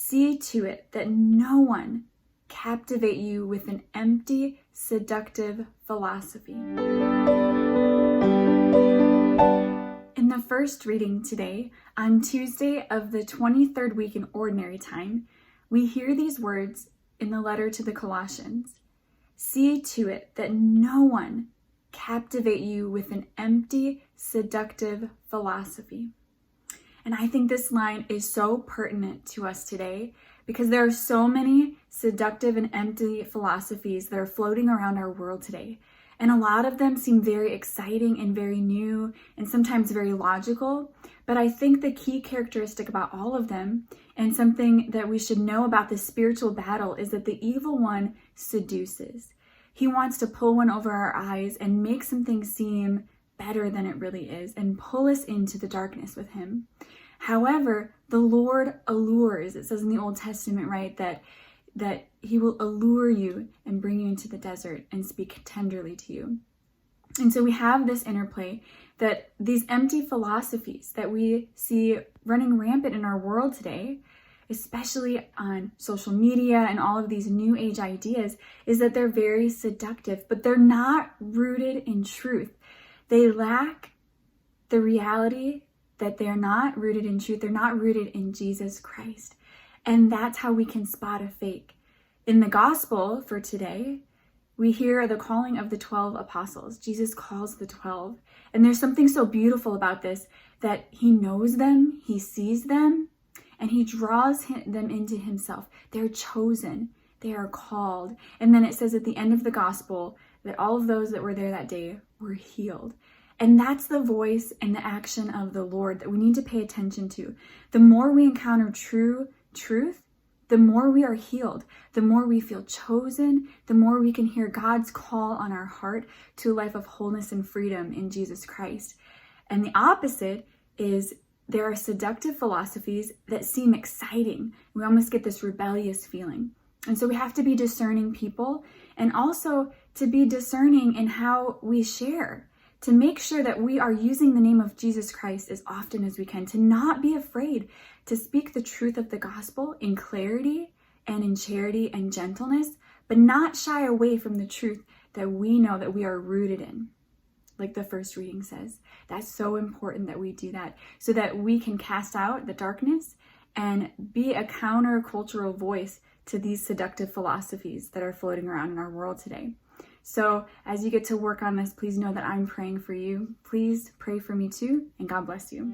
See to it that no one captivate you with an empty, seductive philosophy. In the first reading today, on Tuesday of the 23rd week in Ordinary Time, we hear these words in the letter to the Colossians. See to it that no one captivate you with an empty, seductive philosophy. And I think this line is so pertinent to us today because there are so many seductive and empty philosophies that are floating around our world today. And a lot of them seem very exciting and very new and sometimes very logical. But I think the key characteristic about all of them, and something that we should know about this spiritual battle, is that the evil one seduces. He wants to pull one over our eyes and make something seem better than it really is and pull us into the darkness with him. However, the Lord allures. It says in the Old Testament, right, that he will allure you and bring you into the desert and speak tenderly to you. And so we have this interplay that these empty philosophies that we see running rampant in our world today, especially on social media and all of these new age ideas, is that they're very seductive, but they're not rooted in truth. They lack the reality that they're not rooted in truth. They're not rooted in Jesus Christ. And that's how we can spot a fake. In the gospel for today, we hear the calling of the 12 apostles. Jesus calls the 12. And there's something so beautiful about this, that he knows them, he sees them, and he draws them into himself. They're chosen, they are called. And then it says at the end of the gospel that all of those that were there that day were healed. And that's the voice and the action of the Lord that we need to pay attention to. The more we encounter true truth, the more we are healed, the more we feel chosen, the more we can hear God's call on our heart to a life of wholeness and freedom in Jesus Christ. And the opposite is there are seductive philosophies that seem exciting. We almost get this rebellious feeling. And so we have to be discerning people, and also to be discerning in how we share, to make sure that we are using the name of Jesus Christ as often as we can, to not be afraid to speak the truth of the gospel in clarity and in charity and gentleness, but not shy away from the truth that we know that we are rooted in. Like the first reading says, that's so important that we do that so that we can cast out the darkness and be a counter-cultural voice to these seductive philosophies that are floating around in our world today. So as you get to work on this, please know that I'm praying for you. Please pray for me too, and God bless you.